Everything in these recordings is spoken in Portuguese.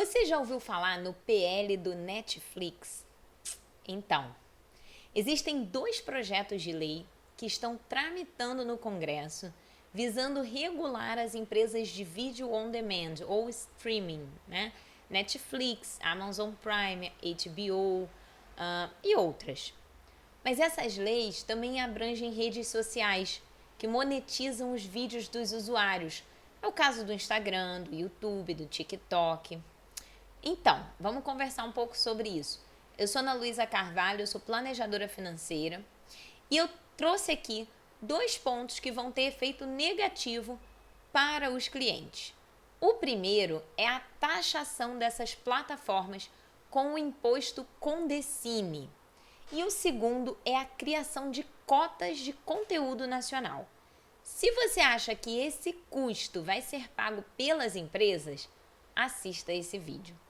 Você já ouviu falar no PL do Netflix? Então, existem dois projetos de lei que estão tramitando no Congresso visando regular as empresas de vídeo on demand ou streaming, né? Netflix, Amazon Prime, HBO, e outras. Mas essas leis também abrangem redes sociais que monetizam os vídeos dos usuários. É o caso do Instagram, do YouTube, do TikTok. Então, vamos conversar um pouco sobre isso. Eu sou Ana Luísa Carvalho, eu sou planejadora financeira e eu trouxe aqui dois pontos que vão ter efeito negativo para os clientes. O primeiro é a taxação dessas plataformas com o imposto Condecine. E o segundo é a criação de cotas de conteúdo nacional. Se você acha que esse custo vai ser pago pelas empresas, assista esse vídeo.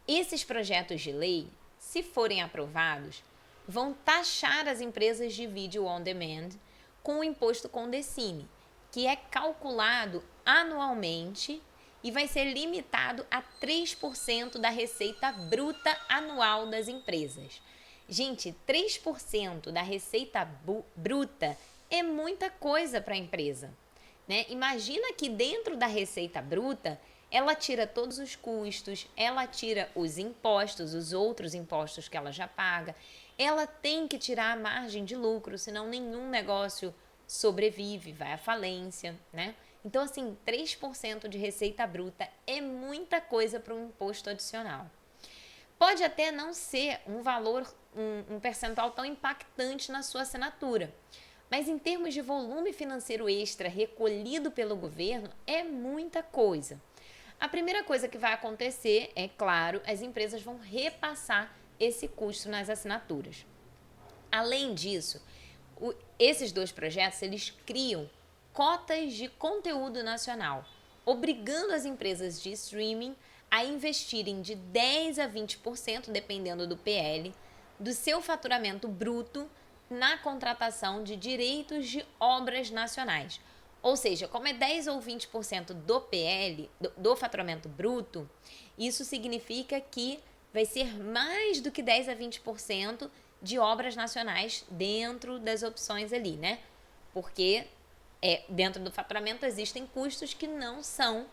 Esses projetos de lei, se forem aprovados, vão taxar as empresas de vídeo on demand com o imposto Condecine, que é calculado anualmente e vai ser limitado a 3% da receita bruta anual das empresas. Gente, 3% da receita bruta é muita coisa para a empresa, né? Imagina que dentro da receita bruta ela tira todos os custos, ela tira os impostos, os outros impostos que ela já paga, ela tem que tirar a margem de lucro, senão nenhum negócio sobrevive, vai à falência, né? Então, assim, 3% de receita bruta é muita coisa para um imposto adicional. Pode até não ser um valor, um percentual tão impactante na sua assinatura, mas em termos de volume financeiro extra recolhido pelo governo, é muita coisa. A primeira coisa que vai acontecer, é claro, as empresas vão repassar esse custo nas assinaturas. Além disso, esses dois projetos, eles criam cotas de conteúdo nacional, obrigando as empresas de streaming a investirem de 10% a 20%, dependendo do PL, do seu faturamento bruto na contratação de direitos de obras nacionais. Ou seja, como é 10 ou 20% do PL, do faturamento bruto, isso significa que vai ser mais do que 10 a 20% de obras nacionais dentro das opções ali, né? Porque dentro do faturamento existem custos que não são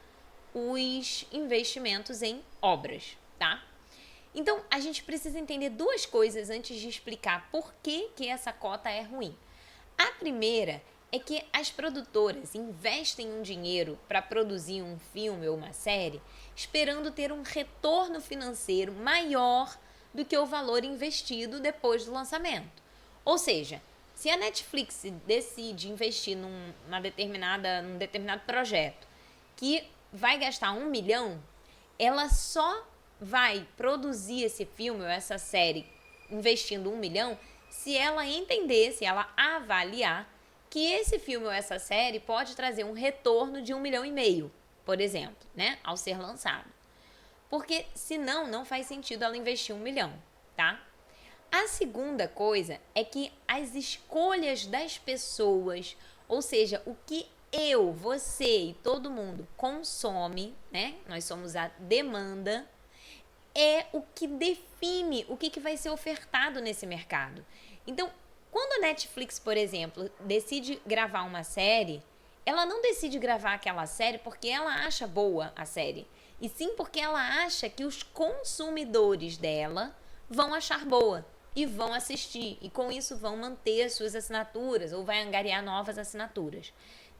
os investimentos em obras, tá? Então, a gente precisa entender duas coisas antes de explicar por que essa cota é ruim. A primeira é que as produtoras investem um dinheiro para produzir um filme ou uma série esperando ter um retorno financeiro maior do que o valor investido depois do lançamento. Ou seja, se a Netflix decide investir num determinado projeto que vai gastar 1 milhão, ela só vai produzir esse filme ou essa série investindo 1 milhão se ela entender, se ela avaliar que esse filme ou essa série pode trazer um retorno de 1,5 milhão, por exemplo, né, ao ser lançado. Porque senão não faz sentido ela investir 1 milhão, tá? A segunda coisa é que as escolhas das pessoas, ou seja, o que eu, você e todo mundo consome, né? Nós somos a demanda, é o que define o que vai ser ofertado nesse mercado. Então, quando a Netflix, por exemplo, decide gravar uma série, ela não decide gravar aquela série porque ela acha boa a série, e sim porque ela acha que os consumidores dela vão achar boa e vão assistir, e com isso vão manter as suas assinaturas ou vai angariar novas assinaturas,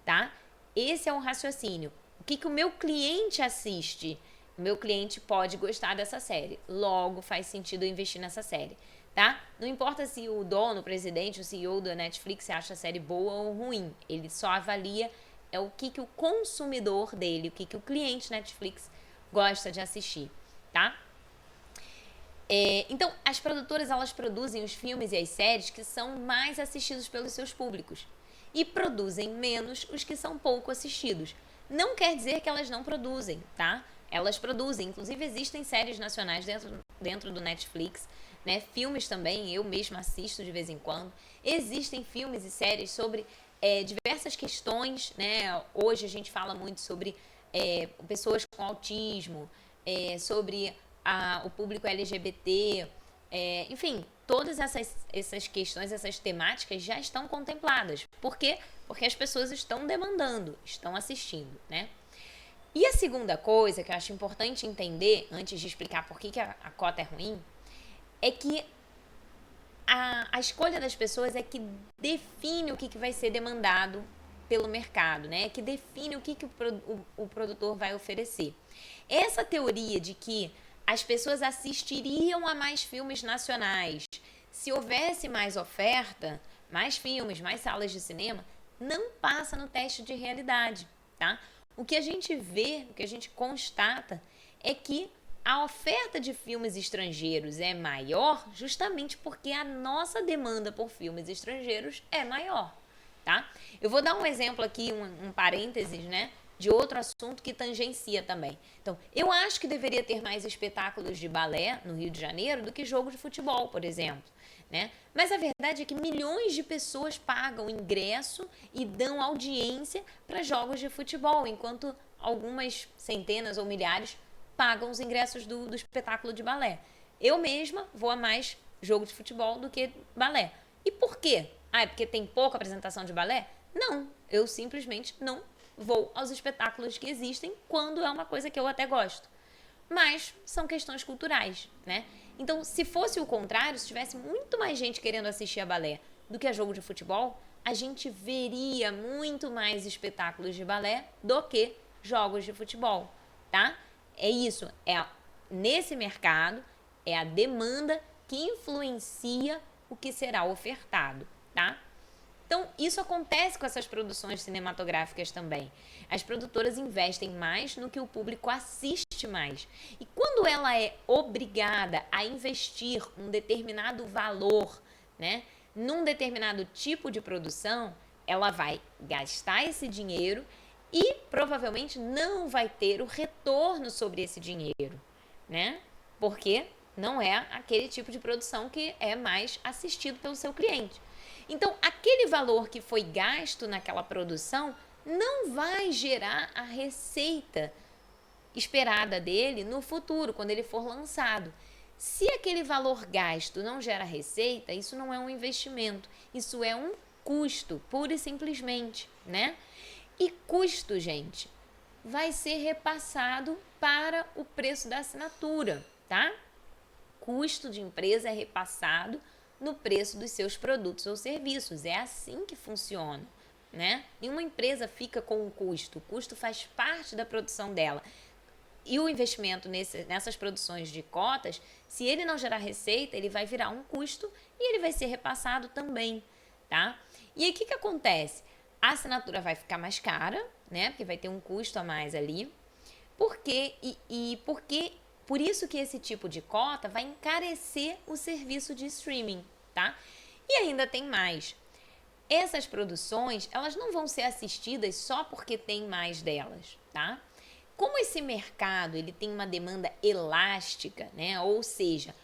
tá? Esse é o raciocínio. O que o meu cliente assiste? O meu cliente pode gostar dessa série, logo faz sentido eu investir nessa série, tá? Não importa se o dono, o presidente, o CEO da Netflix acha a série boa ou ruim, ele só avalia o que o consumidor dele, o que o cliente Netflix gosta de assistir, tá? Então, as produtoras, elas produzem os filmes e as séries que são mais assistidos pelos seus públicos e produzem menos os que são pouco assistidos. Não quer dizer que elas não produzem, tá? Elas produzem, inclusive existem séries nacionais dentro do Netflix, né? Filmes também, eu mesma assisto de vez em quando. Existem filmes e séries sobre diversas questões, né? Hoje a gente fala muito sobre pessoas com autismo, sobre o público LGBT, enfim, todas essas questões, essas temáticas já estão contempladas. Por quê? Porque as pessoas estão demandando, estão assistindo, né? E a segunda coisa que eu acho importante entender, antes de explicar por que a cota é ruim, é que a escolha das pessoas é que define o que vai ser demandado pelo mercado, né? Que define o que o produtor vai oferecer. Essa teoria de que as pessoas assistiriam a mais filmes nacionais se houvesse mais oferta, mais filmes, mais salas de cinema, não passa no teste de realidade, tá? O que a gente vê, o que a gente constata é que a oferta de filmes estrangeiros é maior justamente porque a nossa demanda por filmes estrangeiros é maior, tá? Eu vou dar um exemplo aqui, um parênteses, né? De outro assunto que tangencia também. Então, eu acho que deveria ter mais espetáculos de balé no Rio de Janeiro do que jogo de futebol, por exemplo, né? Mas a verdade é que milhões de pessoas pagam ingresso e dão audiência para jogos de futebol, enquanto algumas centenas ou milhares pagam os ingressos do espetáculo de balé. Eu mesma vou a mais jogo de futebol do que balé. E por quê? É porque tem pouca apresentação de balé? Não, eu simplesmente não vou aos espetáculos que existem quando é uma coisa que eu até gosto. Mas são questões culturais, né? Então, se fosse o contrário, se tivesse muito mais gente querendo assistir a balé do que a jogo de futebol, a gente veria muito mais espetáculos de balé do que jogos de futebol, tá? É isso, nesse mercado, é a demanda que influencia o que será ofertado, tá? Então, isso acontece com essas produções cinematográficas também. As produtoras investem mais no que o público assiste mais. E quando ela é obrigada a investir um determinado valor, né, num determinado tipo de produção, ela vai gastar esse dinheiro e provavelmente não vai ter o retorno sobre esse dinheiro, né? Porque não é aquele tipo de produção que é mais assistido pelo seu cliente. Então, aquele valor que foi gasto naquela produção não vai gerar a receita esperada dele no futuro, quando ele for lançado. Se aquele valor gasto não gera receita, isso não é um investimento, isso é um custo, pura e simplesmente, né? E custo, gente, vai ser repassado para o preço da assinatura, tá? Custo de empresa é repassado no preço dos seus produtos ou serviços. É assim que funciona, né? Nenhuma empresa fica com um custo. O custo faz parte da produção dela. E o investimento nessas produções de cotas, se ele não gerar receita, ele vai virar um custo e ele vai ser repassado também, tá? E aí o que acontece? A assinatura vai ficar mais cara, né? Porque vai ter um custo a mais ali. Por quê? Por isso que esse tipo de cota vai encarecer o serviço de streaming, tá? E ainda tem mais. Essas produções, elas não vão ser assistidas só porque tem mais delas, tá? Como esse mercado, ele tem uma demanda elástica, né? Ou seja,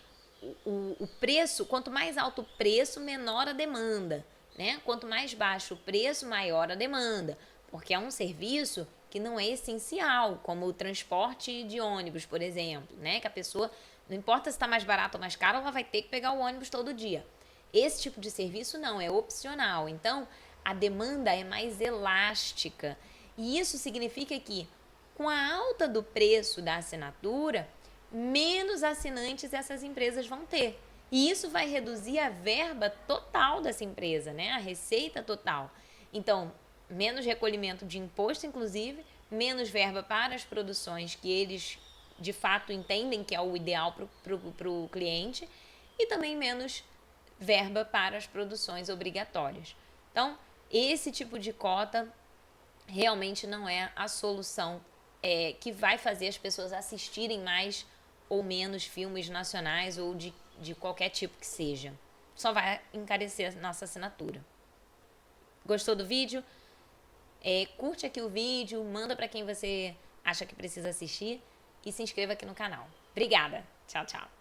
o preço, quanto mais alto o preço, menor a demanda, né? Quanto mais baixo o preço, maior a demanda, porque é um serviço que não é essencial, como o transporte de ônibus, por exemplo, né? Que a pessoa, não importa se está mais barato ou mais caro, ela vai ter que pegar o ônibus todo dia. Esse tipo de serviço não, é opcional. Então, a demanda é mais elástica. E isso significa que, com a alta do preço da assinatura, menos assinantes essas empresas vão ter. E isso vai reduzir a verba total dessa empresa, né? A receita total. Então, menos recolhimento de imposto, inclusive, menos verba para as produções que eles, de fato, entendem que é o ideal para o cliente e também menos verba para as produções obrigatórias. Então, esse tipo de cota realmente não é a solução que vai fazer as pessoas assistirem mais ou menos filmes nacionais ou de qualquer tipo que seja. Só vai encarecer a nossa assinatura. Gostou do vídeo? Curte aqui o vídeo, manda para quem você acha que precisa assistir e se inscreva aqui no canal. Obrigada. Tchau, tchau.